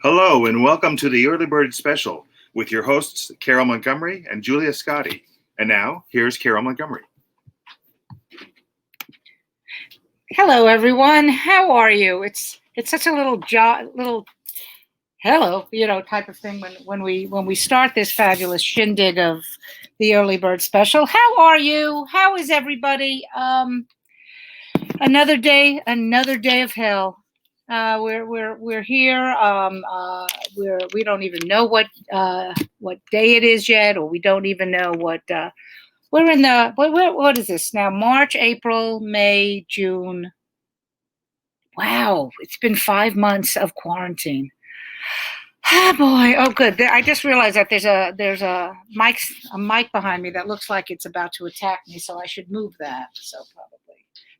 Hello and welcome to the Early Bird Special with your hosts, Carole Montgomery and Julia Scotti. And now, here's Carole Montgomery. Hello, everyone. How are you? It's such a little hello, type of thing when we start this fabulous shindig of the Early Bird Special. How are you? How is everybody? Another day of hell. We're here. We don't even know what day it is yet, or we don't even know what. We're in the what is this now? March, April, May, June. Wow, it's been 5 months of quarantine. Oh boy! Oh good. I just realized that there's a mic behind me that looks like it's about to attack me, so I should move that. So probably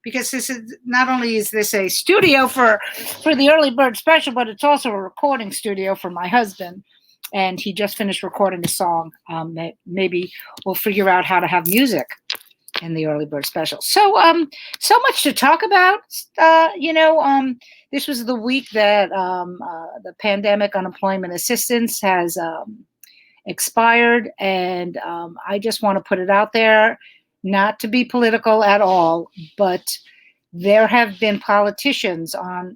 because this is not only is this a studio for the Early Bird Special, but it's also a recording studio for my husband, and he just finished recording a song. Maybe we'll figure out how to have music in the Early Bird Special. So much to talk about. This was the week that the pandemic unemployment assistance has expired, and I just want to put it out there, not to be political at all, but there have been politicians on,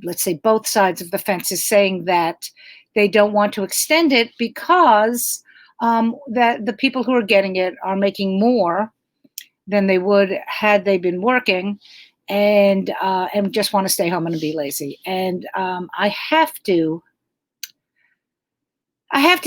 let's say, both sides of the fences saying that they don't want to extend it because that the people who are getting it are making more than they would had they been working, and just want to stay home and be lazy. And I have to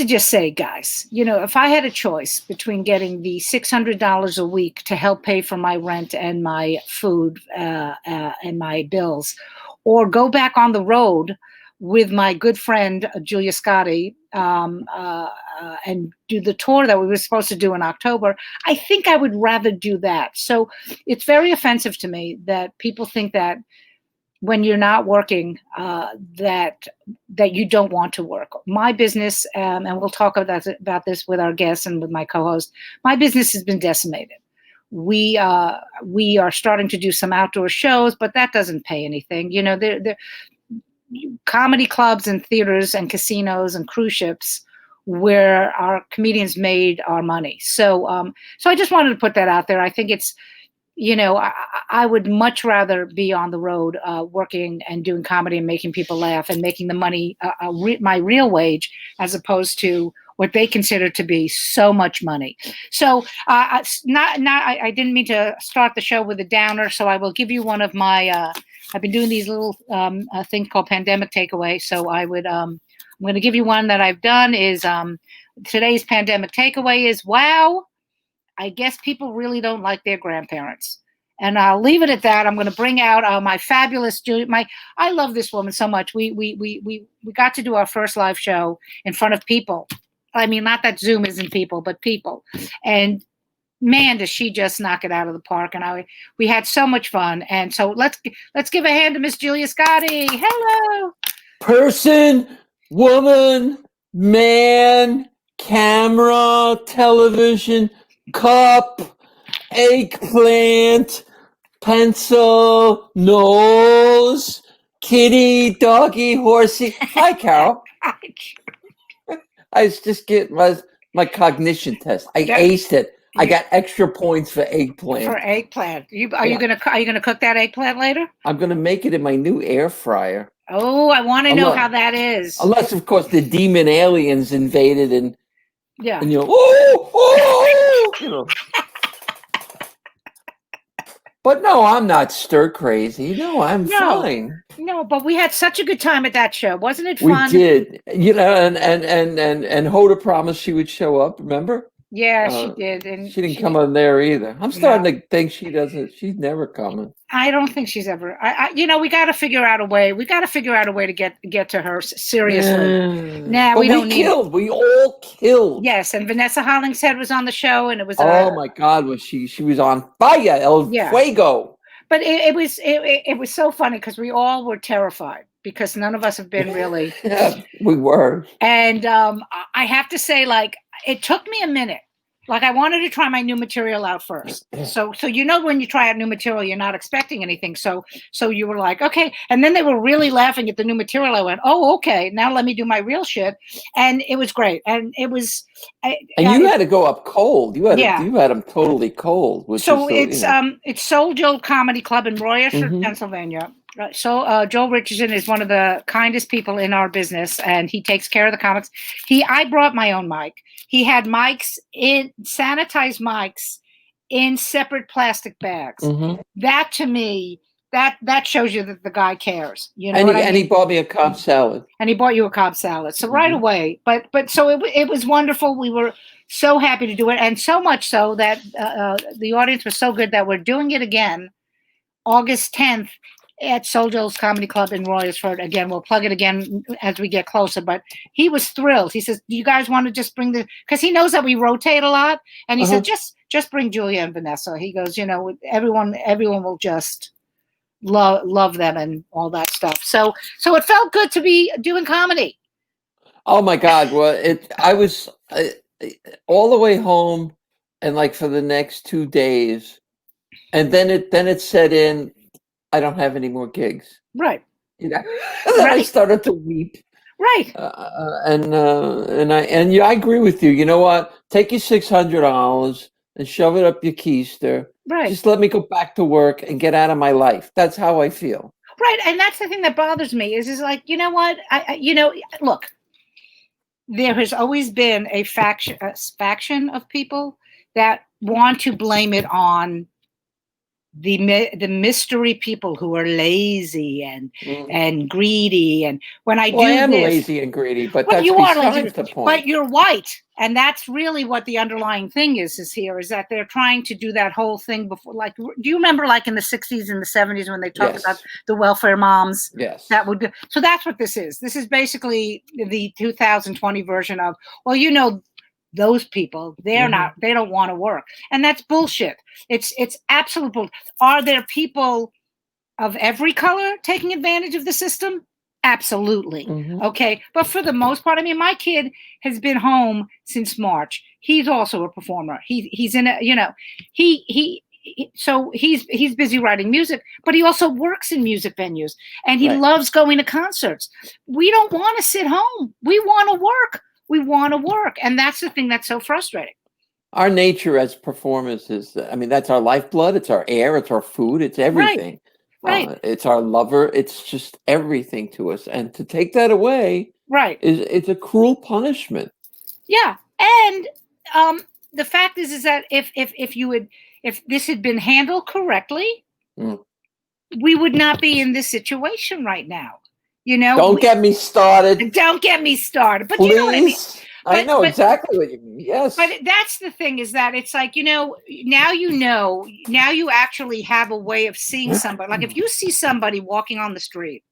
just say, guys, if I had a choice between getting the $600 a week to help pay for my rent and my food and my bills, or go back on the road with my good friend Julia Scotti and do the tour that we were supposed to do in October, I think I would rather do that. So it's very offensive to me that people think that when you're not working, that you don't want to work. My business, and we'll talk about this with our guests and with my co-host, my business has been decimated. We are starting to do some outdoor shows, but that doesn't pay anything. They're comedy clubs and theaters and casinos and cruise ships where our comedians made our money. So I just wanted to put that out there. I think it's, I would much rather be on the road working and doing comedy and making people laugh and making the money, my real wage, as opposed to what they consider to be so much money. So I didn't mean to start the show with a downer, so I will give you one of my, I've been doing these little things called pandemic takeaway. So I'm going to give you one that I've done is today's pandemic takeaway is, wow, I guess people really don't like their grandparents. And I'll leave it at that. I'm going to bring out my fabulous Julia. I love this woman so much. We got to do our first live show in front of people. I mean, not that Zoom isn't people, but people. And man, does she just knock it out of the park. And we had so much fun. And so let's give a hand to Miss Julia Scotti. Hello. Person, woman, man, camera, television, cup, eggplant, pencil, nose, kitty, doggy, horsey. Hi, Carol. I was just getting my cognition test. I aced it. I got extra points for eggplant. For eggplant. Are you gonna cook that eggplant later? I'm gonna make it in my new air fryer. Oh, I want to know how that is. Unless, of course, the demon aliens invaded and yeah, and But no, I'm not stir crazy. No, I'm fine. No, but we had such a good time at that show. Wasn't it fun? We did. And Hoda promised she would show up, remember? Yeah, she did. And she didn't come on there either. I'm starting to think she's never coming. I don't think she's ever. We got to figure out a way. We got to figure out a way to get to her seriously. We don't need. We all killed. Yes, and Vanessa Hollingshead was on the show, and it was. Oh my God, was she? She was on fire, fuego. But it was so funny because we all were terrified because none of us have been really. Yeah, we were. And I have to say, it took me a minute Like I wanted to try my new material out first. So when you try out new material, you're not expecting anything. So you were like, okay. And then they were really laughing at the new material. I went, oh, okay. Now let me do my real shit. And it was great. And it was. And you had to go up cold. You had them totally cold. So it's Soul Joe Comedy Club in Royershire, Mhm. Pennsylvania. So Joe Richardson is one of the kindest people in our business, and he takes care of the comics. I brought my own mic. He had sanitized mics in separate plastic bags. Mhm. That to me, that shows you that the guy cares. You know, and he bought me a Cobb salad. And he bought you a Cobb salad. So right away, but so it was wonderful. We were so happy to do it, and so much so that the audience was so good that we're doing it again, August 10th. At Soul Joe's Comedy Club in Royersford. Again, we'll plug it again as we get closer. But he was thrilled. He says, "Do you guys want to just bring because he knows that we rotate a lot." And he said, "Just bring Julia and Vanessa." He goes, everyone will just love them and all that stuff. So it felt good to be doing comedy. Oh my God! Well, I was all the way home, and like for the next 2 days, and then it set in. I don't have any more gigs. Right. I started to weep. Right. I agree with you. You know what? Take your $600 and shove it up your keister. Right. Just let me go back to work and get out of my life. That's how I feel. Right. And that's the thing that bothers me is like, you know what? Look, there has always been a faction of people that want to blame it on the mystery people who are lazy and greedy. And when I am lazy and greedy, but that's besides the point. But you're white, and that's really what the underlying thing is that they're trying to do that whole thing before. Like, do you remember, like in the 60s and the 70s when they talked about the welfare moms? Yes. So that's what this is. This is basically the 2020 version of those people, they don't want to work. And that's bullshit. It's absolute bullshit. Are there people of every color taking advantage of the system? Absolutely. Okay. But for the most part, I mean, my kid has been home since March. He's also a performer. He's in so he's busy writing music, but he also works in music venues and he loves going to concerts. We don't want to sit home. We want to work. We want to work. And that's the thing that's so frustrating. Our nature as performers is, that's our lifeblood. It's our air. It's our food. It's everything. Right. It's our lover. It's just everything to us. And to take that away it's a cruel punishment. Yeah. And the fact is that if this had been handled correctly, we would not be in this situation right now. Don't get me started. Don't get me started. But please. You know what I mean? I know exactly what you mean. Yes. But that's the thing is that it's like, now you actually have a way of seeing somebody. Like if you see somebody walking on the street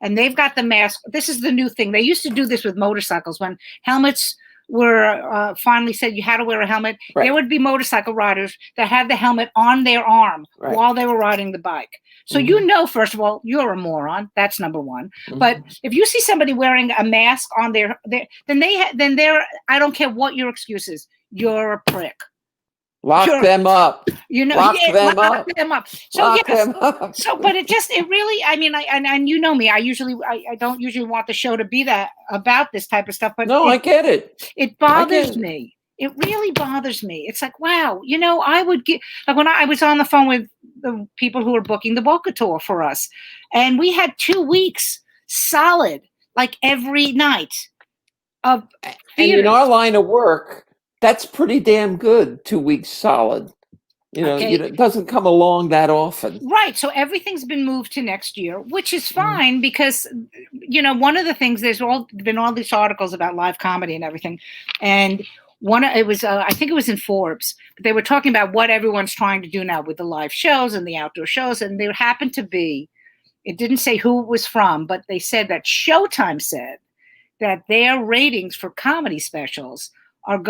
and they've got the mask, this is the new thing. They used to do this with motorcycles when helmets were finally said you had to wear a helmet. There would be motorcycle riders that had the helmet on their arm while they were riding the bike. So first of all, you're a moron. That's number one. But if you see somebody wearing a mask on then I don't care what your excuse is. You're a prick. Lock them up. Lock them up. So but it really, and you know me, I don't usually want the show to be that about this type of stuff, but I get it. It bothers me. It really bothers me. It's like, wow, I would get, like when I was on the phone with the people who were booking the Boca Tour for us, and we had 2 weeks solid, like every night of theater. And in our line of work, that's pretty damn good. 2 weeks solid. It doesn't come along that often. Right. So everything's been moved to next year, which is fine because, one of the things, there's been all these articles about live comedy and everything. And I think it was in Forbes, but they were talking about what everyone's trying to do now with the live shows and the outdoor shows. And there happened to be, it didn't say who it was from, but they said that Showtime said that their ratings for comedy specials have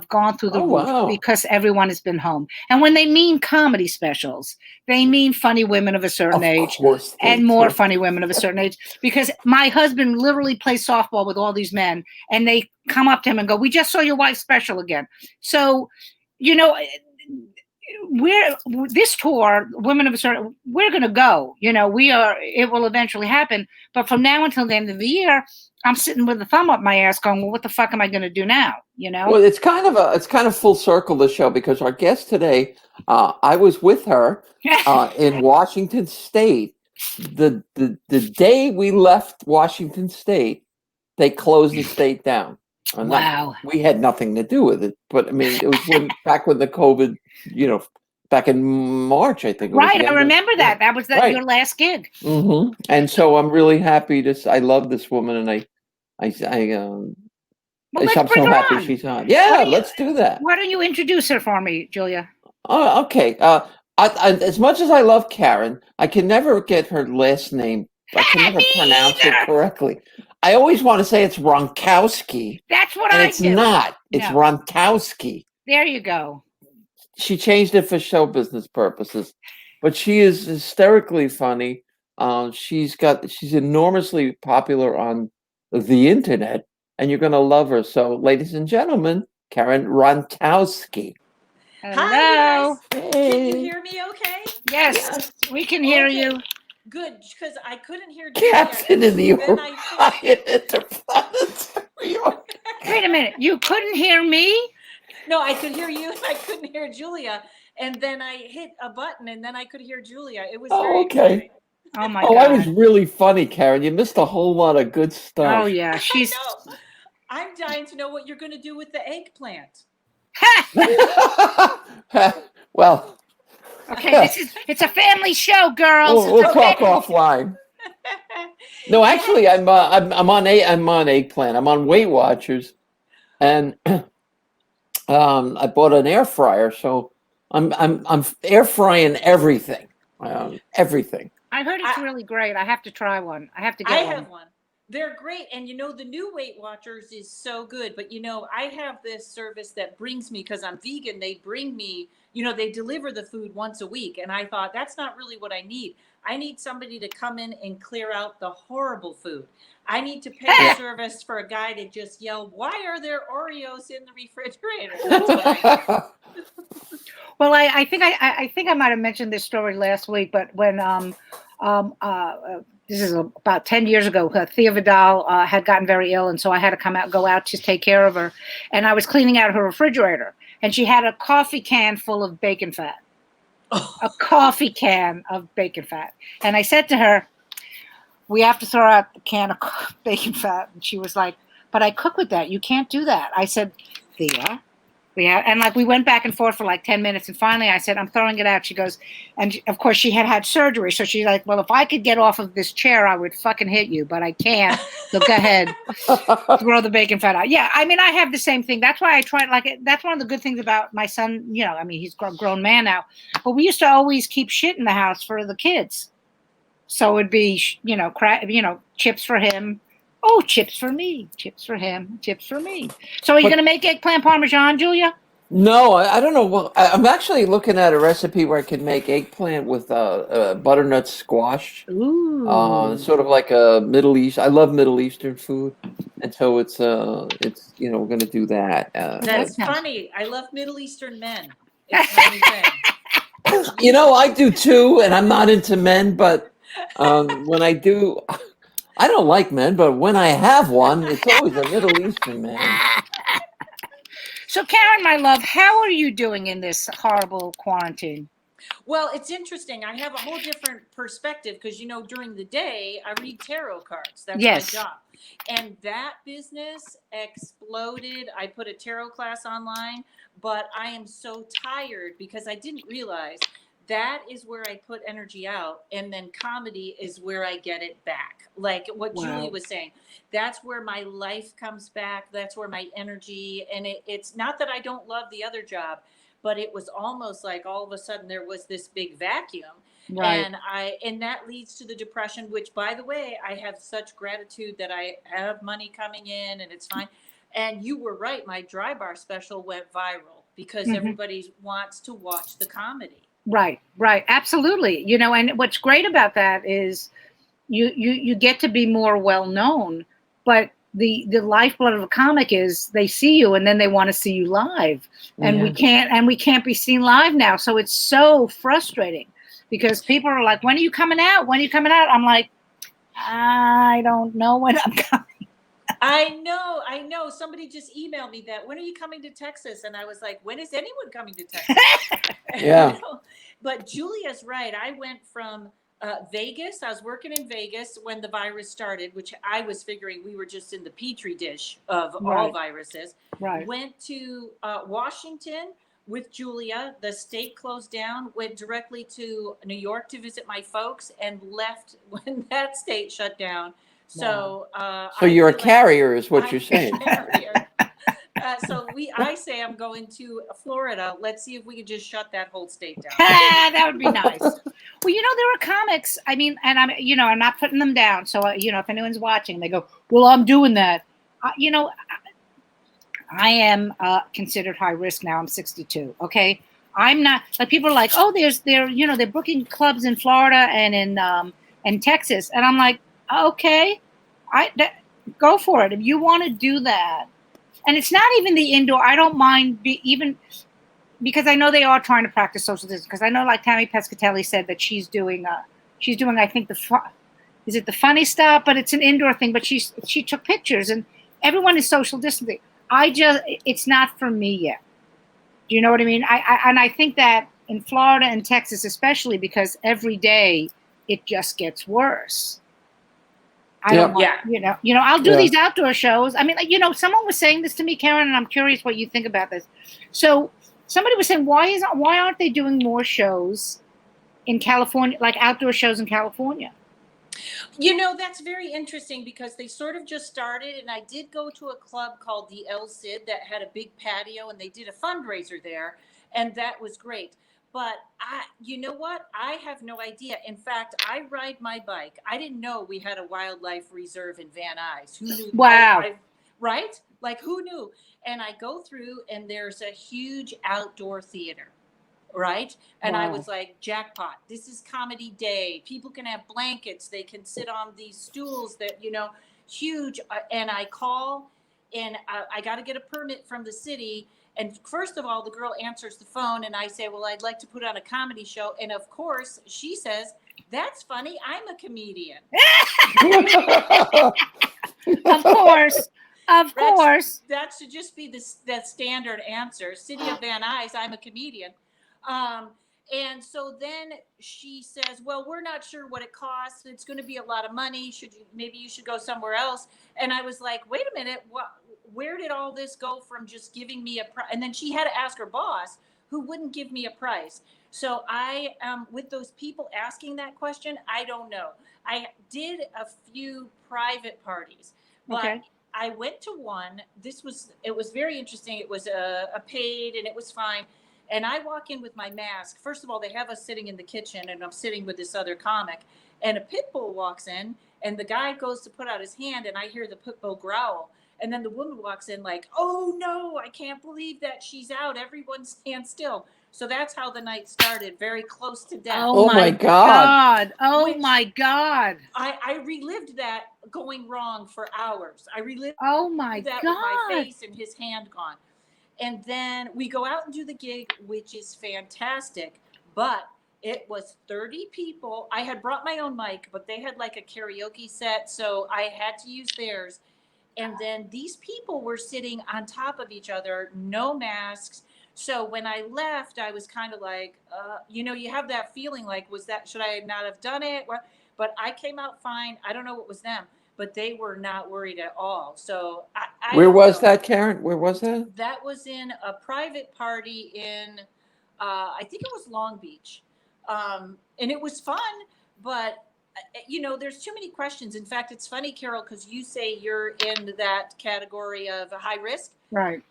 gone through the roof because everyone has been home. And when they mean comedy specials, they mean funny women of a certain age and more funny women of a certain age. Because my husband literally plays softball with all these men and they come up to him and go, "We just saw your wife's special again." So, you know, we're this tour, Women of a Certain, we're going to go. You know, it will eventually happen. But from now until the end of the year, I'm sitting with a thumb up my ass going, well, what the fuck am I going to do now? You know? Well, it's kind of full circle, the show, because our guest today, I was with her in Washington State. The day we left Washington State, they closed the state down. Wow. We had nothing to do with it, but I mean, it was back when the COVID, back in March, I think. Right, I remember that. That was right. Your last gig. Mm-hmm. And so I'm really happy I love this woman, and I'm so happy she's on. Yeah, let's do that. Why don't you introduce her for me, Julia? Oh, okay. As much as I love Karen, I can never get her last name. I can never pronounce it correctly. I always want to say it's Rontowski. That's what It's not. It's Rontowski. There you go. She changed it for show business purposes, but she is hysterically funny. She's enormously popular on the internet, and you're going to love her. So, ladies and gentlemen, Karen Rontowski. Hello. Hi, can you hear me okay? Yes, we can hear you. Good, because I couldn't hear Captain in the Orion Interplanetary. Wait a minute, you couldn't hear me? No, I could hear you and I couldn't hear Julia. And then I hit a button and then I could hear Julia. It was very okay. Oh my God. Oh, that was really funny, Karen. You missed a whole lot of good stuff. Oh yeah, I'm dying to know what you're going to do with the eggplant. Well, okay, it's a family show, girls. We'll talk offline. No, actually, I'm on eggplant. I'm on Weight Watchers, and I bought an air fryer, so I'm air frying everything. Everything. I heard it's really great. I have to try one. I have to get one. I have one. They're great. And the new Weight Watchers is so good. But I have this service that brings me, because I'm vegan, they bring me, they deliver the food once a week. And I thought, that's not really what I need. I need somebody to come in and clear out the horrible food. I need to pay a service for a guy to just yell, why are there Oreos in the refrigerator? That's what I need. Well, I think I might have mentioned this story last week, but when this is about 10 years ago, Thea Vidal had gotten very ill, and so I had to go out to take care of her, and I was cleaning out her refrigerator, and she had a coffee can full of bacon fat. A coffee can of bacon fat. And I said to her, we have to throw out the can of bacon fat. And she was like, but I cook with that. You can't do that. I said, Thea, and we went back and forth for like 10 minutes. And finally I said, I'm throwing it out. She goes, and of course she had surgery. So she's like, well, if I could get off of this chair, I would fucking hit you, but I can't. So go ahead, throw the bacon fat out. Yeah. I mean, I have the same thing. That's why I tried, that's one of the good things about my son. He's a grown man now, but we used to always keep shit in the house for the kids. So it'd be, chips for him. Oh, chips for me, chips for him, chips for me. So are you going to make eggplant parmesan, Julia? No, I don't know. Well, I'm actually looking at a recipe where I can make eggplant with butternut squash. Ooh. Sort of like a Middle East. I love Middle Eastern food, and so it's we're going to do that. That's funny. I love Middle Eastern men. It's funny thing. I do too, and I'm not into men, but when I do. I don't like men, but when I have one, it's always a Middle Eastern man. So, Karen, my love, how are you doing in this horrible quarantine? Well, it's interesting. I have a whole different perspective because, during the day, I read tarot cards. That's my job. And that business exploded. I put a tarot class online, but I am so tired because I didn't realize that is where I put energy out, and then comedy is where I get it back. Like what Julie was saying, that's where my life comes back. That's where my energy, and it's not that I don't love the other job, but it was almost like all of a sudden there was this big vacuum. Right. And that leads to the depression, which, by the way, I have such gratitude that I have money coming in and it's fine. And you were right. My dry bar special went viral because everybody wants to watch the comedy. Right. Absolutely. And what's great about that is you get to be more well known, but the lifeblood of a comic is they see you and then they want to see you live, and we can't be seen live now. So it's so frustrating because people are like, when are you coming out? When are you coming out? I'm like, I don't know when I'm coming. I know. Somebody just emailed me that. When are you coming to Texas? And I was like, when is anyone coming to Texas? Yeah. But Julia's right. I went from Vegas. I was working in Vegas when the virus started, which I was figuring we were just in the petri dish of all viruses. Right. Went to Washington with Julia. The state closed down. Went directly to New York to visit my folks, and left when that state shut down. So, so you're a carrier, is what you're saying. I say I'm going to Florida. Let's see if we can just shut that whole state down. That would be nice. Well, there are comics. I mean, and I'm not putting them down. So, if anyone's watching, they go, well, I'm doing that. I am considered high risk now. I'm 62. Okay. I'm not, like, people are like, oh, they're booking clubs in Florida and in Texas. And I'm like, okay, go for it. If you want to do that. And it's not even the indoor. I don't mind even because I know they are trying to practice social distance. Because I know, like, Tammy Pescatelli said that she's doing, I think is it the Funny Stop? But it's an indoor thing. But she took pictures and everyone is social distancing. It's not for me yet. Do you know what I mean? I think that in Florida and Texas, especially because every day it just gets worse. I'll do these outdoor shows. I mean, someone was saying this to me, Karen, and I'm curious what you think about this. So somebody was saying, why aren't they doing more shows in California, like outdoor shows in California? That's very interesting because they sort of just started, and I did go to a club called the El Cid that had a big patio, and they did a fundraiser there, and that was great. But you know what? I have no idea. In fact, I ride my bike. I didn't know we had a wildlife reserve in Van Nuys. Who knew? Wow. Right? Like, who knew? And I go through, and there's a huge outdoor theater. Right. And I was like, jackpot. This is comedy day. People can have blankets. They can sit on these stools that, huge. And I call and I got to get a permit from the city. And first of all, the girl answers the phone and I say, well, I'd like to put on a comedy show. And of course, she says, that's funny. I'm a comedian. Of course. Of course. That should just be that standard answer. City of Van Nuys, I'm a comedian. And so then she says, well, we're not sure what it costs. It's going to be a lot of money. Maybe you should go somewhere else. And I was like, wait a minute. Where did all this go from just giving me a price? And then she had to ask her boss, who wouldn't give me a price. So I, with those people asking that question, I don't know. I did a few private parties, but I went to one. It was very interesting. It was a paid and it was fine. And I walk in with my mask. First of all, they have us sitting in the kitchen and I'm sitting with this other comic, and a pit bull walks in and the guy goes to put out his hand and I hear the pit bull growl. And then the woman walks in like, oh no, I can't believe that she's out. Everyone stand still. So that's how the night started, very close to death. Oh my God. Oh my God. I relived that going wrong for hours. I relived that with my face and his hand gone. And then we go out and do the gig, which is fantastic. But it was 30 people. I had brought my own mic, but they had like a karaoke set. So I had to use theirs. And then these people were sitting on top of each other, no masks. So when I left, I was kind of like, you have that feeling like, should I not have done it? But I came out fine. I don't know what was them, but they were not worried at all. So Where was that, Karen? Where was that? That was in a private party in, I think it was Long Beach. And it was fun, but there's too many questions. In fact, it's funny, Carole, because you say you're in that category of a high risk. Right.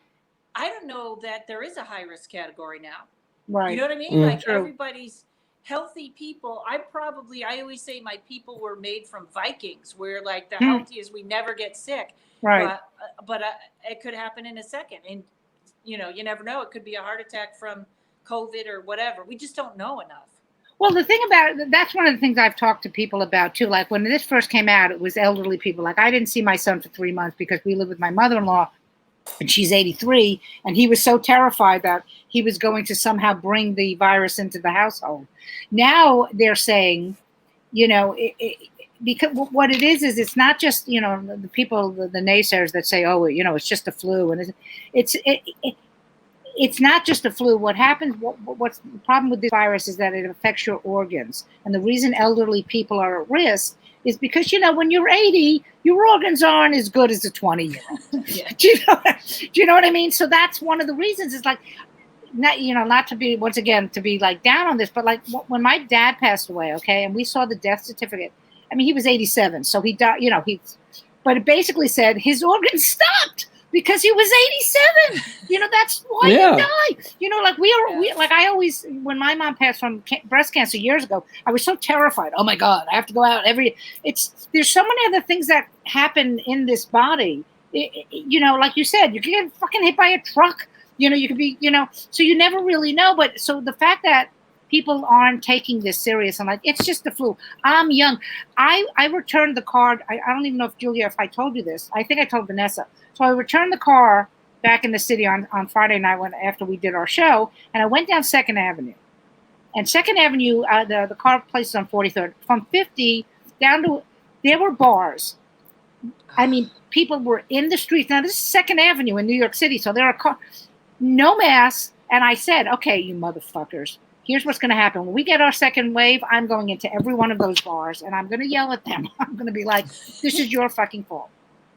I don't know that there is a high risk category now. Right. You know what I mean? Like everybody's healthy people. I always say my people were made from Vikings, where like the healthiest, we never get sick. Right. But it could happen in a second. And, you never know. It could be a heart attack from COVID or whatever. We just don't know enough. Well, the thing about it, that's one of the things I've talked to people about too. Like when this first came out, it was elderly people. Like I didn't see my son for 3 months because we live with my mother-in-law and she's 83. And he was so terrified that he was going to somehow bring the virus into the household. Now they're saying, because what it is it's not just, the people, the naysayers that say, oh, it's just a flu. And it's not just a flu. What happens, what's the problem with this virus is that it affects your organs. And the reason elderly people are at risk is because, when you're 80, your organs aren't as good as a 20-year-old. Yeah. Do you know what I mean? So that's one of the reasons. It's like, not to be, once again, to be like down on this, but like when my dad passed away, okay, and we saw the death certificate, I mean, he was 87, so he died, but it basically said his organs stopped because he was 87. That's why he died. Like I always, when my mom passed from breast cancer years ago, I was so terrified. Oh my God, I have to go out there's so many other things that happen in this body. Like you said, you can get fucking hit by a truck. You could be, so you never really know. But so the fact that people aren't taking this serious, I'm like, it's just the flu. I'm young. I returned the card. I don't even know if I told you this. I think I told Vanessa. So I returned the car back in the city on Friday night after we did our show, and I went down 2nd Avenue. And 2nd Avenue, the car place is on 43rd. From 50 down to, there were bars. I mean, people were in the streets. Now, this is 2nd Avenue in New York City, so there are cars, no masks. And I said, okay, you motherfuckers, here's what's going to happen. When we get our second wave, I'm going into every one of those bars, and I'm going to yell at them. I'm going to be like, this is your fucking fault.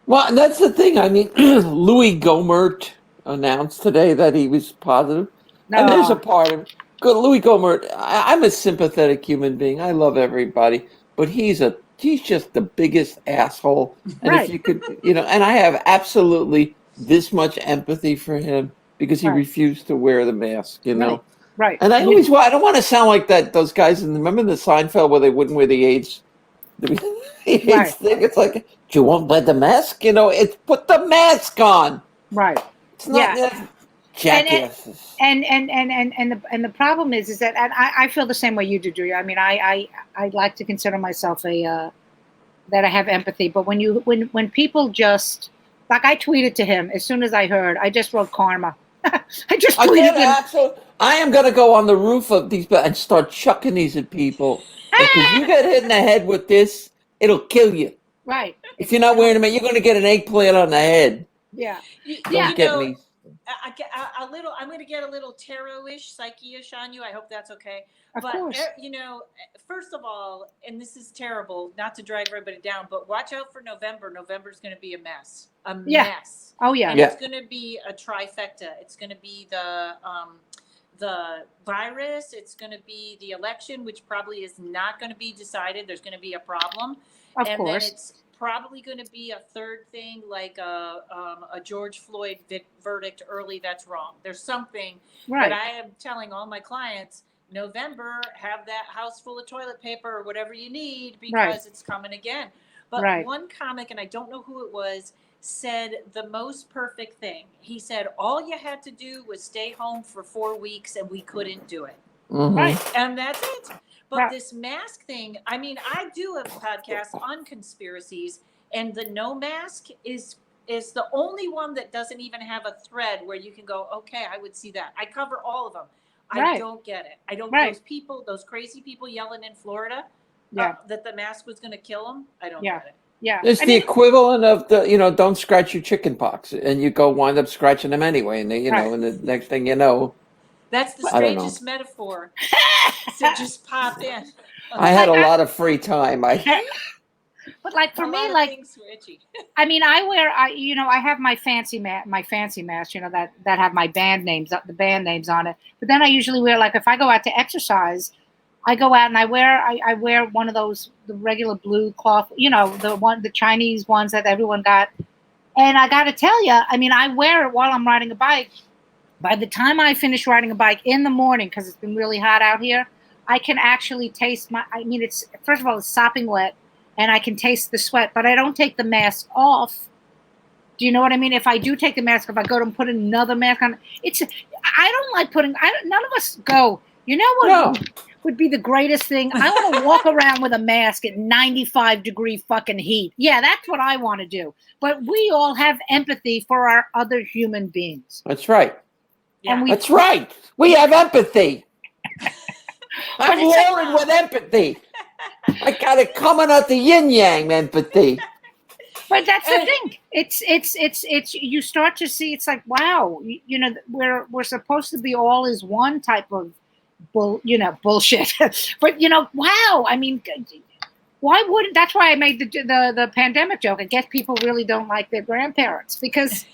Well, and that's the thing. I mean, Louis Gohmert announced today that he was positive. No. And there's a part of Louis Gohmert. I'm a sympathetic human being. I love everybody, but he's just the biggest asshole. And Right. if you could, and I have absolutely this much empathy for him because he refused to wear the mask, Right. And I don't want to sound like those guys remember the Seinfeld where they wouldn't wear the AIDS thing? It's like, you won't wear the mask? It's put the mask on. Right. It's not jackasses. And the problem is that, and I feel the same way you do, Julia. I mean, I like to consider myself that I have empathy, but when people just, like I tweeted to him as soon as I heard, I just wrote karma. I just tweeted him. I am going to go on the roof of these and start chucking these at people. Because you get hit in the head with this, it'll kill you. Right. If you're not wearing them, you're going to get an eggplant on the head. Yeah. Don't get me. I'm going to get a little tarot-ish, psyche-ish on you. I hope that's okay. Of course. First of all, and this is terrible, not to drag everybody down, but watch out for November. November's going to be a mess. Mess. Oh, yeah. And it's going to be a trifecta. It's going to be the virus. It's going to be the election, which probably is not going to be decided. There's going to be a problem. Of course. Then it's probably going to be a third thing, like a George Floyd verdict early. That's wrong. There's something. Right. But I am telling all my clients, November, have that house full of toilet paper or whatever you need because it's coming again. But one comic, and I don't know who it was, said the most perfect thing. He said, all you had to do was stay home for 4 weeks and we couldn't do it. Mm-hmm. Right. And that's it. But this mask thing, I mean, I do a podcast on conspiracies, and the no mask is the only one that doesn't even have a thread where you can go, okay, I would see that. I cover all of them. I don't get it. I don't, those crazy people yelling in Florida that the mask was going to kill them. I don't get it. Yeah. It's the equivalent of don't scratch your chicken pox, and you go wind up scratching them anyway, and and the next thing you know. That's the strangest metaphor. So just pop in. I had a lot of free time. But like for me, like I mean, I have my fancy mask, that have my the band names on it. But then I usually wear, like if I go out to exercise, I go out and I wear one of those, the regular blue cloth, the Chinese ones that everyone got. And I got to tell you, I mean, I wear it while I'm riding a bike. By the time I finish riding a bike in the morning, because it's been really hot out here, I can actually taste it's, first of all, it's sopping wet, and I can taste the sweat, but I don't take the mask off. Do you know what I mean? If I do take the mask, if I go to put another mask on, none of us go You know what No. would be the greatest thing? I want to walk around with a mask at 95-degree fucking heat. Yeah, that's what I want to do. But we all have empathy for our other human beings. That's right. Yeah. And That's right. We have empathy. I'm it's like- loaded with empathy. I got it coming out the yin yang empathy. But that's the thing. It's you start to see. It's like, wow, you know, we're supposed to be all as one type of bullshit. But you know, wow. I mean, why wouldn't? That's why I made the pandemic joke. I guess people really don't like their grandparents because.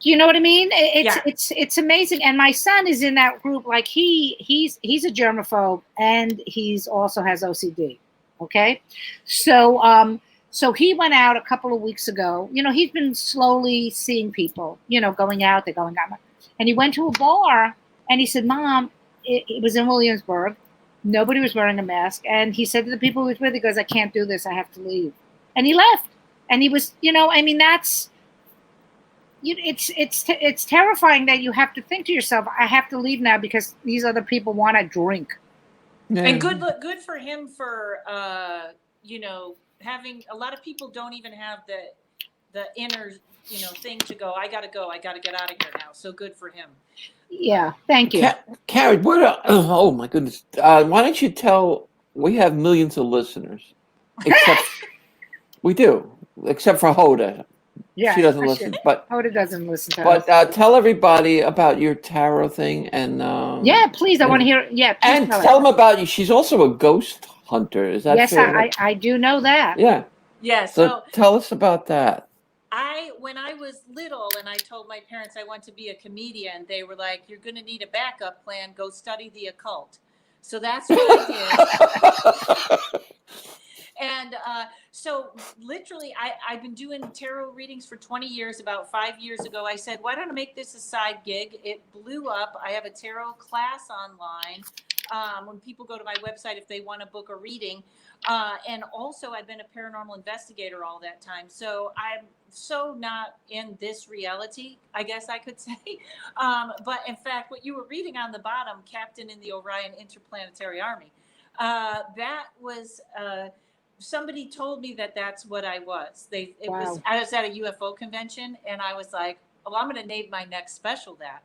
You know what I mean? It's amazing. And my son is in that group. Like he's a germaphobe and he's also has OCD. Okay. So he went out a couple of weeks ago. You know, he's been slowly seeing people, you know, going out, they're going out. And he went to a bar and he said, Mom, it was in Williamsburg. Nobody was wearing a mask. And he said to the people he was with, he goes, I can't do this. I have to leave. And he left. And he was, you know, I mean, that's, it's terrifying that you have to think to yourself, I have to leave now because these other people want to drink. Yeah. And good for him for you know, having a lot of people don't even have the inner, you know, thing to go, I gotta get out of here now. So good for him. Yeah, thank you. Karen, oh my goodness. Why don't you tell, we have millions of listeners, except we do, except for Hoda. Yeah, she doesn't listen, but Hoda doesn't listen to us. But tell everybody about your tarot thing and yeah, please. I want to hear. Yeah, please and tell them about you. She's also a ghost hunter. Is that yes? fair? I do know that. Yeah. Yes. So tell us about that. When I was little and I told my parents I want to be a comedian, they were like, "You're going to need a backup plan. Go study the occult." So that's what I did. And so literally, I've been doing tarot readings for 20 years. About 5 years ago, I said, why don't I make this a side gig? It blew up. I have a tarot class online when people go to my website if they want to book a reading. And also, I've been a paranormal investigator all that time. So I'm so not in this reality, I guess I could say. But in fact, what you were reading on the bottom, Captain in the Orion Interplanetary Army, that was... somebody told me that that's what I was. I was at a UFO convention and I was like, oh, I'm going to name my next special that.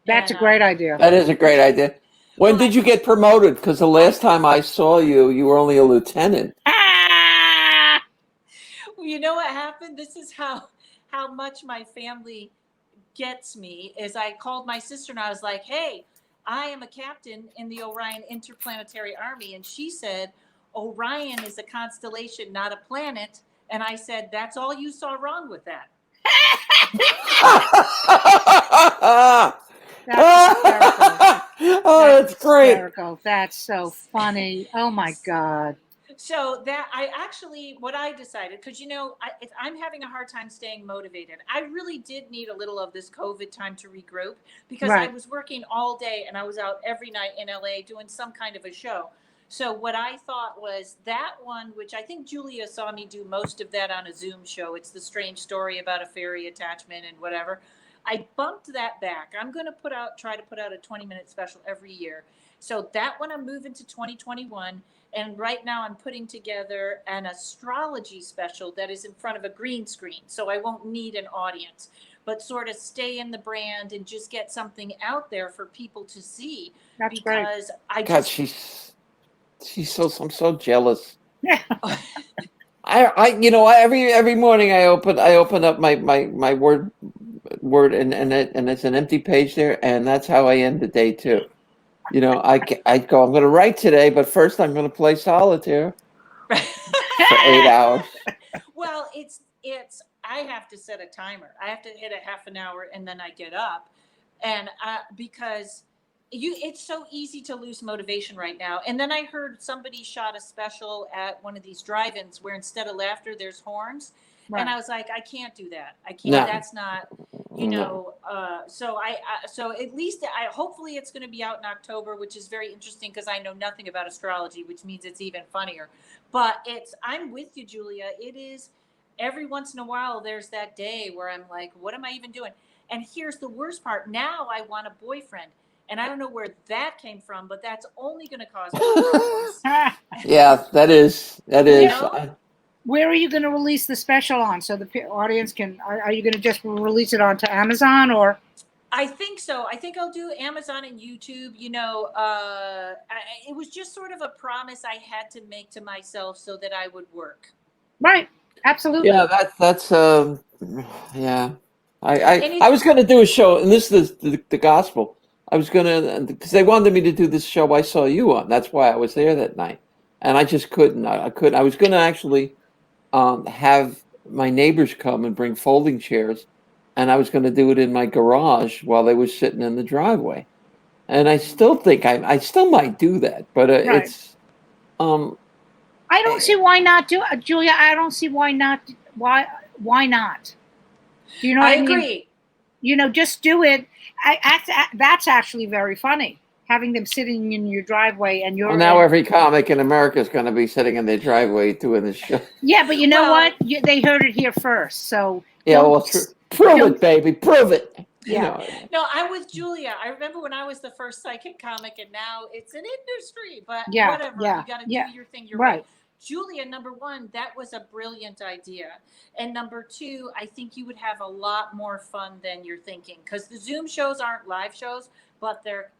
That's a great idea. That is a great idea. When did you get promoted? Because the last time I saw you, you were only a lieutenant. Well, you know what happened? This is how much my family gets me is I called my sister and I was like, hey, I am a captain in the Orion Interplanetary Army. And she said, Orion is a constellation, not a planet. And I said, that's all you saw wrong with that. That's hysterical. That's great. Hysterical. That's so funny. Oh my God. So that what I decided, because, you know, I'm having a hard time staying motivated. I really did need a little of this COVID time to regroup because I was working all day and I was out every night in LA doing some kind of a show. So what I thought was that one, which I think Julia saw me do most of that on a Zoom show. It's the strange story about a fairy attachment and whatever. I bumped that back. I'm going to try to put out a 20-minute special every year. So that one I'm moving to 2021. And right now I'm putting together an astrology special that is in front of a green screen. So I won't need an audience, but sort of stay in the brand and just get something out there for people to see. That's because great. I'm so jealous. I every morning I open up my word and it's an empty page there, and that's how I end the day too. You know, I go, I'm going to write today, but first I'm going to play solitaire for 8 hours. Well, it's I have to set a timer. I have to hit a half an hour and then I get up, and because it's so easy to lose motivation right now. And then I heard somebody shot a special at one of these drive-ins where instead of laughter, there's horns. Right. And I was like, I can't do that. I can't. No. That's not, you know. So so at least hopefully it's going to be out in October, which is very interesting because I know nothing about astrology, which means it's even funnier. But I'm with you, Julia. It is every once in a while there's that day where I'm like, what am I even doing? And here's the worst part. Now I want a boyfriend. And I don't know where that came from, but that's only going to cause problems. Yeah, that is. You know? Where are you going to release the special on so the audience can? Are you going to just release it onto Amazon or? I think so. I think I'll do Amazon and YouTube. You know, it was just sort of a promise I had to make to myself so that I would work. Right. Absolutely. Yeah, that's yeah. I was going to do a show, and this is the gospel. I was going to, because they wanted me to do this show I saw you on. That's why I was there that night, and I just couldn't. I couldn't. I was going to actually have my neighbors come and bring folding chairs, and I was going to do it in my garage while they were sitting in the driveway. And I still think I still might do that, but Right. it's I don't see why not do Julia. I don't see why not. Why not? Do you know what I mean? agree. You know, just do it. That's actually very funny. Having them sitting in your driveway and you're. well, now every comic in America is going to be sitting in their driveway doing this show. Yeah, but you know Well- what? They heard it here first. So Yeah, don't- well, prove don't- it, baby, prove it. You Yeah. know. No, I'm with Julia. I remember when I was the first psychic comic, and now it's an industry. But Yeah, whatever, yeah, you got to yeah. do your thing. You're Right. right. Julia, number one, that was a brilliant idea. And number two, I think you would have a lot more fun than you're thinking, because the Zoom shows aren't live shows, but they're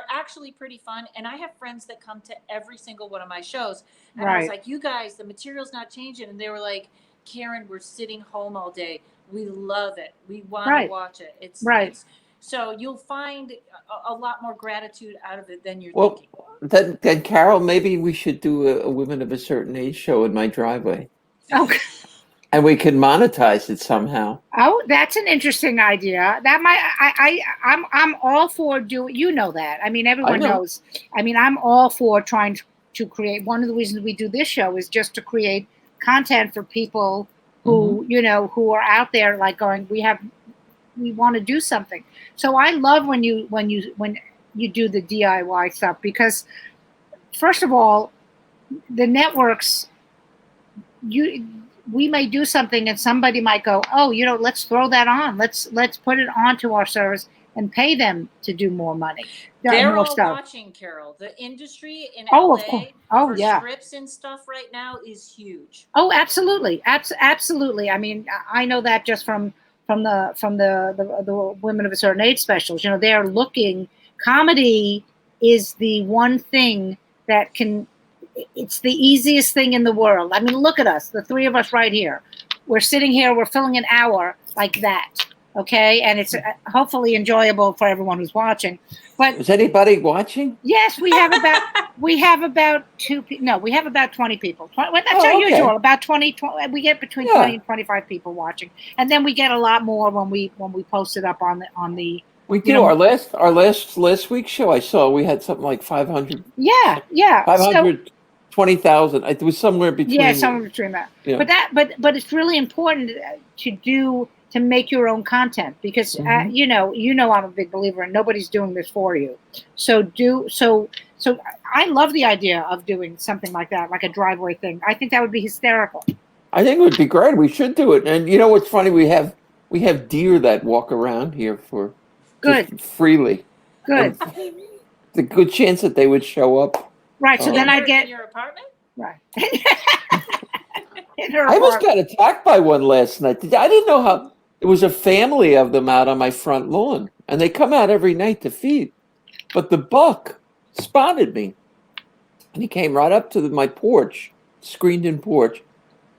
actually pretty fun. And I have friends that come to every single one of my shows. And I was Right. like, you guys, the material's not changing. And they were like, Karen, we're sitting home all day. We love it. We want Right. to watch it. It's Right. so you'll find a lot more gratitude out of it than you're Well, thinking. then Carol, maybe we should do a women of a certain age show in my driveway, Okay. and we can monetize it somehow. Oh, that's an interesting idea. That might. I'm all for doing. You know that. I mean, everyone know. knows. I mean, I'm all for trying to create. One of the reasons we do this show is just to create content for people who who are out there like going. We want to do something. So I love when you do the DIY stuff, because first of all, the networks, we may do something and somebody might go, oh, let's throw that on. Let's put it onto our service and pay them to do more money. They're more all stuff. watching, Carol. The industry in Oh, LA of course. Oh, for yeah. scripts and stuff right now is huge. Oh, absolutely, absolutely. I mean, I know that just from the Women of a Certain Age specials. They're looking. Comedy is the one thing that can. It's the easiest thing in the world. I mean, look at us, the three of us right here. We're sitting here. We're filling an hour like that. Okay, and it's hopefully enjoyable for everyone who's watching. But Is anybody watching? yes, we have about 2 people. No, we have about 20 people. Well, that's our okay. usual. About 20. We get between Yeah. 20 and 25 people watching, and then we get a lot more when we post it up on the. We do. Our last week's show, I saw we had something like 500, Yeah. So, 520,000. It was somewhere between. yeah, somewhere between that. Yeah. But it's really important to make your own content, because Mhm. I'm a big believer in nobody's doing this for you. So I love the idea of doing something like that, like a driveway thing. I think that would be hysterical. I think it would be great. We should do it. And you know what's funny? We have deer that walk around here for Good. just freely. Good. The good chance that they would show up. Right. So Oh. then I In get your apartment. right. In her I almost apartment. got attacked by one last night. I didn't know how. It was a family of them out on my front lawn, and they come out every night to feed. But the buck spotted me, and he came right up to my porch, screened-in porch,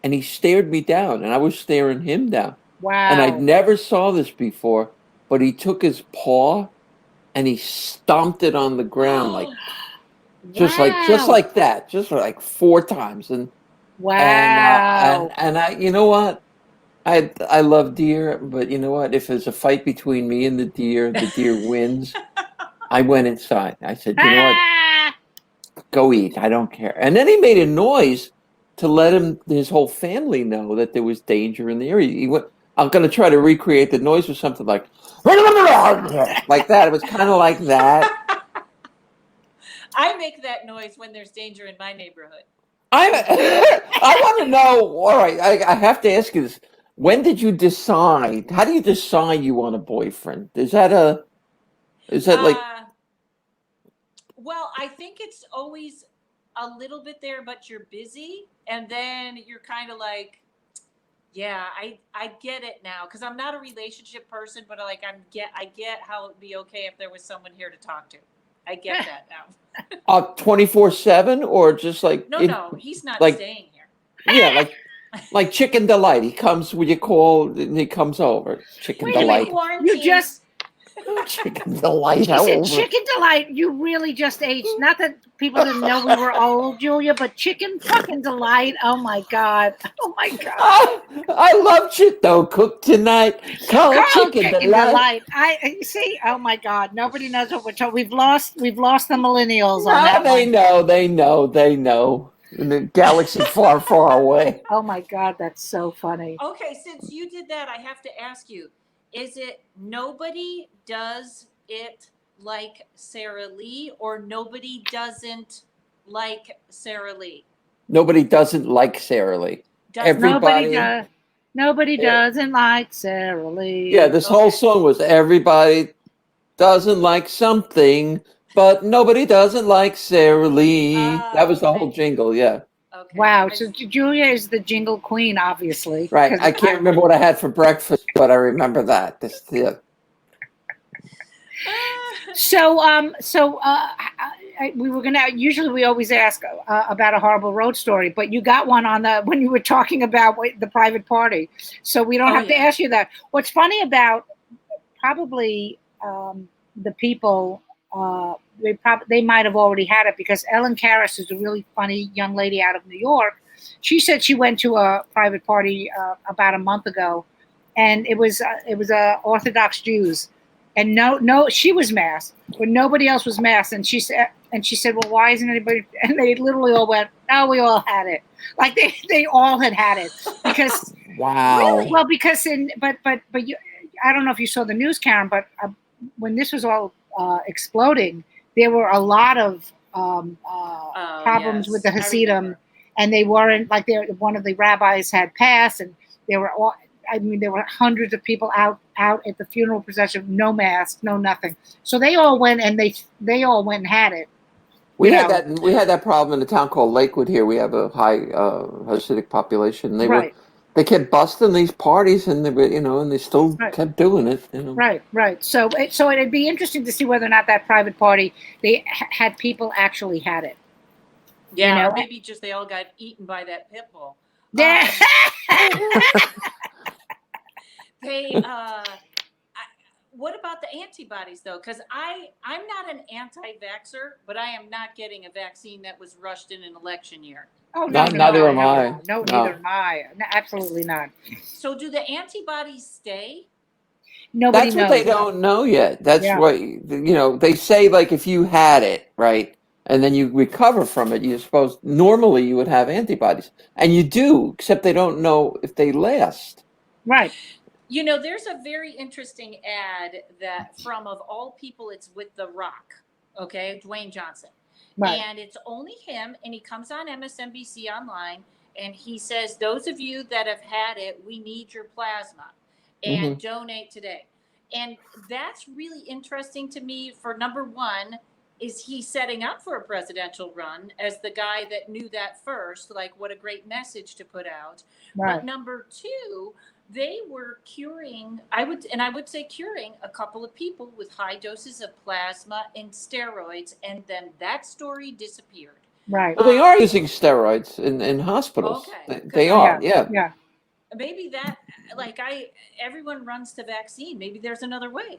and he stared me down, and I was staring him down. Wow. And I never saw this before, but he took his paw and he stomped it on the ground just like that, just like 4 times. And wow. and I, you know what? I love deer, but you know what? If there's a fight between me and the deer wins. I went inside. I said, you know what? Go eat. I don't care. And then he made a noise to let his whole family know that there was danger in the area. He went. I'm going to try to recreate the noise with something like that. It was kind of like that. I make that noise when there's danger in my neighborhood. I want to know. All right, I have to ask you this. When did you decide? How do you decide you want a boyfriend? Is that like? Well, I think it's always a little bit there, but you're busy, and then you're kind of like, yeah, I get it now, because I'm not a relationship person, but like I get how it'd be okay if there was someone here to talk to. I get that now. 24/7 or just like No, he's not like staying here. yeah, like Chicken Delight. He comes when you call and he comes over. Chicken Wait a Delight. minute. Quarantine. You just Chicken Delight. She How said old? Chicken Delight. You really just aged. Not that people didn't know we were old, Julia, but Chicken fucking Delight. Oh my God. Oh my God. I love Chito cooked tonight. Call Carl, Chicken Delight. I see. Oh my God. Nobody knows what we're talking. We've lost the millennials on No, that they one. they know. In the galaxy far, far away. Oh my God, that's so funny. Okay, since you did that, I have to ask you: is it nobody does it like Sarah Lee, or nobody doesn't like Sarah Lee? Nobody doesn't like Sarah Lee. Everybody. Nobody Yeah. doesn't like Sarah Lee. Yeah, this whole song was everybody doesn't like something, but nobody doesn't like Sarah Lee. That was the whole jingle, yeah. Okay. Wow. So Julia is the Jingle Queen, obviously. Right. 'cause I can't remember what I had for breakfast, but I remember that. We were gonna. Usually, we always ask about a horrible road story, but you got one on when you were talking about the private party, so we don't have to ask you that. What's funny about probably the people, they might have already had it, because Ellen Karras is a really funny young lady out of New York. She said she went to a private party about a month ago, and it was Orthodox Jews. And no, she was masked, but nobody else was masked. And she said, well, why isn't anybody? And they literally all went, oh, we all had it. Like they all had it, because wow. Really? Well, because but you, I don't know if you saw the news, Karen, but when this was all exploding, there were a lot of problems with the Hasidim, and they weren't like one of the rabbis had passed, and there were hundreds of people out at the funeral procession, no mask, no nothing. So they all went and they all went and had it. We had that problem in a town called Lakewood here. We have a high Hasidic population. They kept busting these parties, and they still kept doing it. Right. So it'd be interesting to see whether or not that private party they had people actually had it. Yeah, or maybe just they all got eaten by that pit bull. Yeah. What about the antibodies, though? Because I'm not an anti-vaxxer, but I am not getting a vaccine that was rushed in an election year. Oh, no, neither am I. No, neither am I. No, absolutely not. So do the antibodies stay? Nobody knows. That's what they don't know yet. That's what, they say, like, if you had it, right, and then you recover from it, you're supposed, normally you would have antibodies. And you do, except they don't know if they last. Right. There's a very interesting ad that from, of all people, it's with The Rock, okay, Dwayne Johnson. Right. And it's only him, and he comes on MSNBC online, and he says, those of you that have had it, we need your plasma, and donate today. And that's really interesting to me. For number one, is he setting up for a presidential run as the guy that knew that first? Like, what a great message to put out. Right. But number two, they were curing, I would say curing a couple of people with high doses of plasma and steroids, and then that story disappeared. Right. Well, they are using steroids in hospitals. Okay. They are, yeah. Maybe that, everyone runs to vaccine. Maybe there's another way.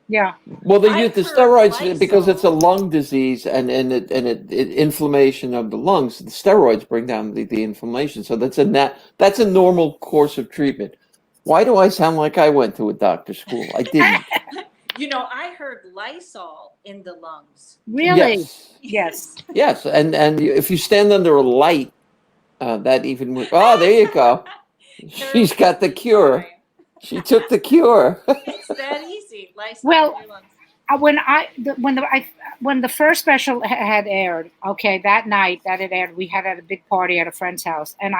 Yeah. Well, they use the steroids because it's a lung disease and inflammation of the lungs. The steroids bring down the inflammation. So that's a normal course of treatment. Why do I sound like I went to a doctor's school? I didn't. I heard Lysol in the lungs. Really? Yes. Yes. And if you stand under a light, that even oh, there you go. She's got the cure. She took the cure. It's that easy. Lysol in your lungs. When the first special had aired, okay, that night that it aired, we had at a big party at a friend's house, and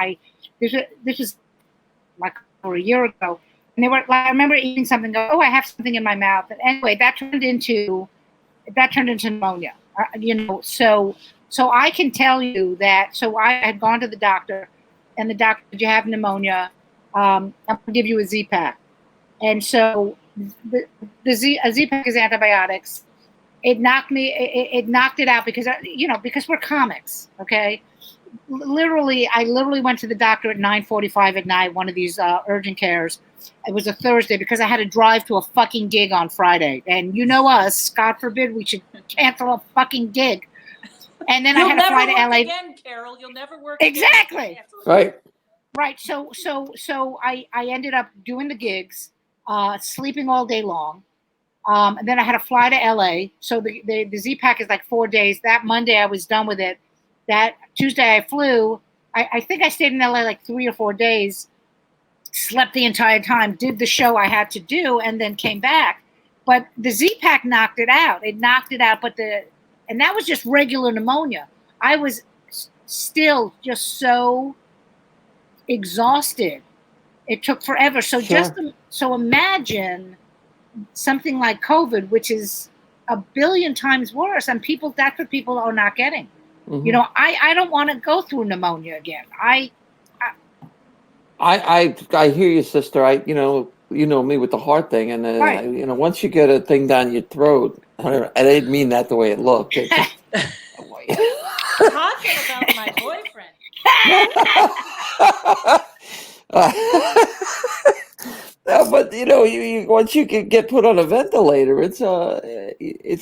this was like over a year ago, and they were like, I remember eating something, I have something in my mouth, and anyway, that turned into pneumonia. So I can tell you that. So I had gone to the doctor, and the doctor said, you have pneumonia. I'm going to give you a Z-Pack. And so a Z-Pack is antibiotics. It knocked it out because, because we're comics, okay? I literally went to the doctor at 9:45 at night, one of these urgent cares. It was a Thursday because I had to drive to a fucking gig on Friday. And you know us, God forbid we should cancel a fucking gig. And then I had to fly to LA. Again, Carol. You'll never work exactly. Again. Right. So I ended up doing the gigs, sleeping all day long. And then I had to fly to LA. So the Z-Pack is like 4 days. That Monday I was done with it. That Tuesday I flew. I think I stayed in LA like 3 or 4 days, slept the entire time, did the show I had to do, and then came back. But the Z-Pack knocked it out. It knocked it out. And that was just regular pneumonia. I was still just so exhausted. It took forever. So so imagine something like COVID, which is a billion times worse, and that's what people are not getting. Mm-hmm. I don't want to go through pneumonia again. I hear you, sister. You know me with the heart thing, and right. Once you get a thing down your throat, I didn't mean that the way it looked. Talking about my boyfriend. No, but once you get put on a ventilator, it's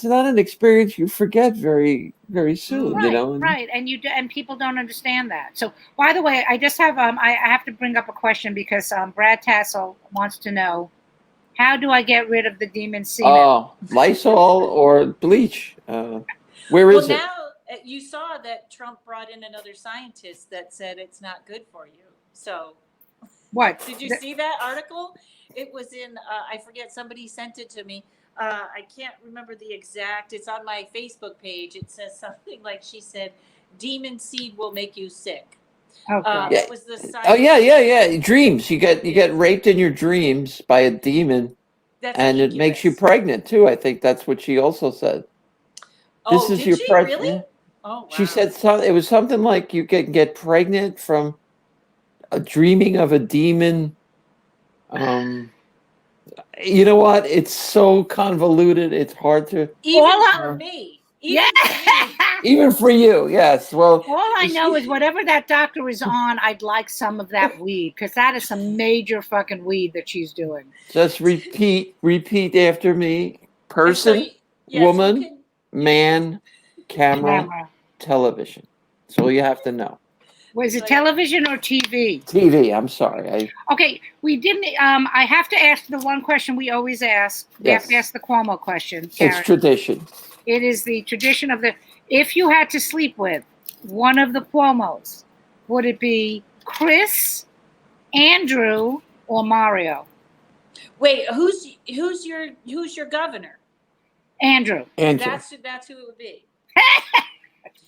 not an experience you forget very, very soon. Right, and people don't understand that. So, by the way, I just have I have to bring up a question because Brad Tassel wants to know, how do I get rid of the demon semen? Oh, Lysol or bleach? Where is it? Well, now you saw that Trump brought in another scientist that said it's not good for you. So. What? Did you see that article? It was in, I forget, somebody sent it to me. I can't remember the exact, it's on my Facebook page. It says something like, she said, demon seed will make you sick. Okay. It was the science. Oh, yeah. Dreams. You get raped in your dreams by a demon. And it makes you pregnant, too. I think that's what she also said. Oh, did she really? Oh, wow. She said it was something like you can get pregnant from dreaming of a demon. You know what? It's so convoluted. It's hard to. Even for me. Even for you, yes. Well, all I know is whatever that doctor is on, I'd like some of that weed because that is some major fucking weed that she's doing. Just repeat after me. Person, woman, man, camera, television. That's all you have to know. Was it television or TV? TV. I'm sorry. Okay, we didn't. I have to ask the one question we always ask. We have to ask the Cuomo question. Karen. It's tradition. It is the tradition of if you had to sleep with one of the Cuomos, would it be Chris, Andrew, or Mario? Wait, who's your governor? Andrew. That's who it would be.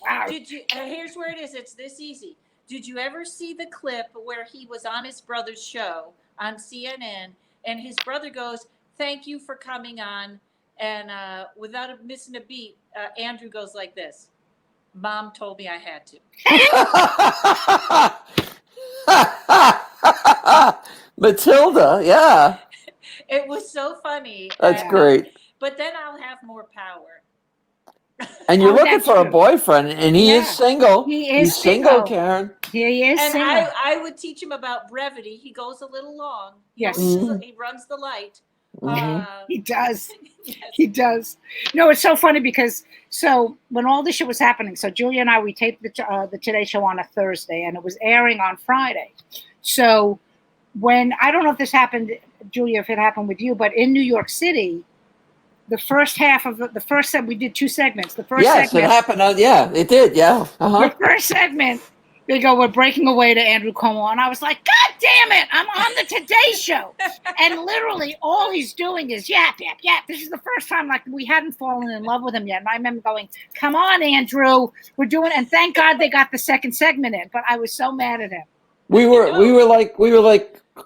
Wow. Did you? Here's where it is. It's this easy. Did you ever see the clip where he was on his brother's show on CNN, and his brother goes, "Thank you for coming on," and without missing a beat, Andrew goes like this: "Mom told me I had to." Matilda, yeah. It was so funny. That's great. But then I'll have more power. And you're looking for a boyfriend, and he is single. He's single, Karen. He is and single. I would teach him about brevity. He goes a little long. Yes. He runs the light. He does. Yes. He does. No, it's so funny because when all this shit was happening, so Julia and I, we taped the Today Show on a Thursday, and it was airing on Friday. So I don't know if this happened, Julia, if it happened with you, but in New York City, the first half of the first set, we did 2 segments. The first segment, it happened. It did. Yeah. The first segment, they go, "We're breaking away to Andrew Cuomo," and I was like, "God damn it! I'm on the Today Show," and literally all he's doing is yap. This is the first time we hadn't fallen in love with him yet, and I remember going, "Come on, Andrew, we're doing," and thank God they got the second segment in, but I was so mad at him. We were like,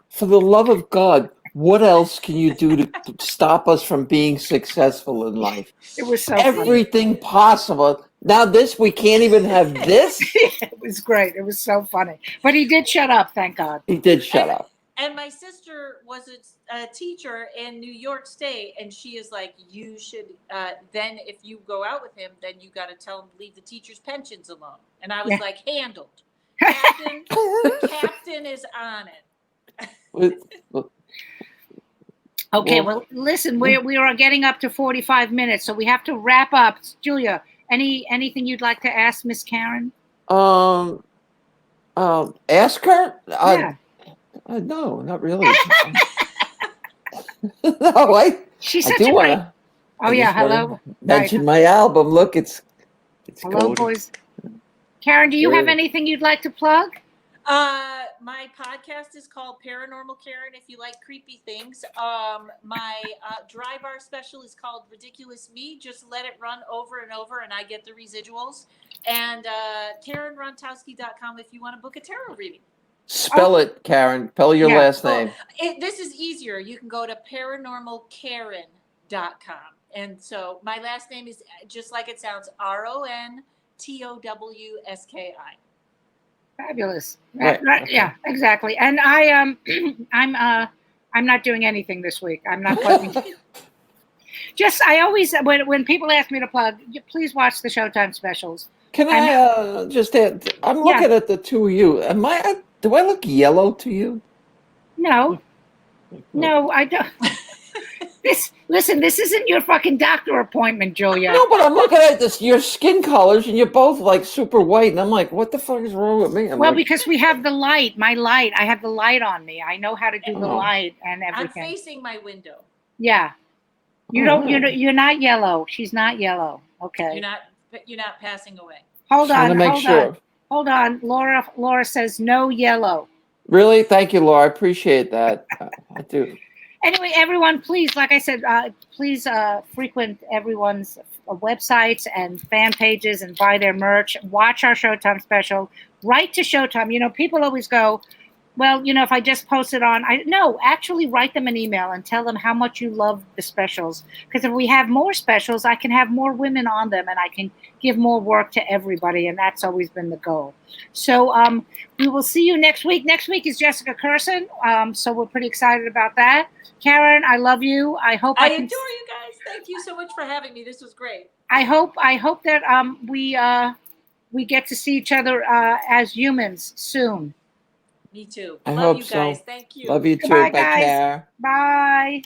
for the love of God, what else can you do to stop us from being successful in life? It was so funny. Everything possible. Now we can't even have this. It was great. It was so funny. But he did shut up, thank God. He did shut up. And my sister was a teacher in New York State, and she is like, you should, then if you go out with him, then you got to tell him to leave the teachers' pensions alone. And I was like, handled. Captain is on it. Okay, well, listen, we are getting up to 45 minutes, so we have to wrap up. Julia, anything you'd like to ask Miss Karen? Ask her? Yeah. No, not really. No, She's I such do a want great. to. Oh yeah, hello. Mention my album. Look, it's Hello, golden. boys. Karen, do you have anything you'd like to plug? My podcast is called Paranormal Karen. If you like creepy things, my dry bar special is called Ridiculous Me. Just let it run over and over, and I get the residuals. And KarenRontowski.com if you want to book a tarot reading. Spell it, Karen. Spell your last name. This is easier. You can go to paranormalkaren.com. And so my last name is just like it sounds, Rontowski. Fabulous. Right. Okay. Yeah, exactly. And I'm not doing anything this week. I'm not plugging. I always when people ask me to plug, please watch the Showtime specials. Can I just add? I'm looking at the two of you. Do I look yellow to you? No, I don't. This isn't your fucking doctor appointment, Julia. No, but I'm looking at your skin colors, and you're both like super white, and I'm like, what the fuck is wrong with me? Because we have the light. I have the light on me. I know how to do the light and everything. I'm facing my window. Yeah. You're not yellow. She's not yellow. Okay. You're not passing away. Hold on. Laura says no yellow. Really? Thank you, Laura. I appreciate that. I do. Anyway, everyone, please, like I said, please frequent everyone's websites and fan pages and buy their merch. Watch our Showtime special. Write to Showtime. People always go, well, if I just post it on, actually write them an email and tell them how much you love the specials. Because if we have more specials, I can have more women on them and I can give more work to everybody. And that's always been the goal. So we will see you next week. Next week is Jessica Curson. So we're pretty excited about that. Karen, I love you. I hope I adore you guys. Thank you so much for having me. This was great. I hope that we get to see each other as humans soon. Me too. I love hope you guys. so. Thank you. Love you too. Goodbye, Bye, guys. Karen. Bye.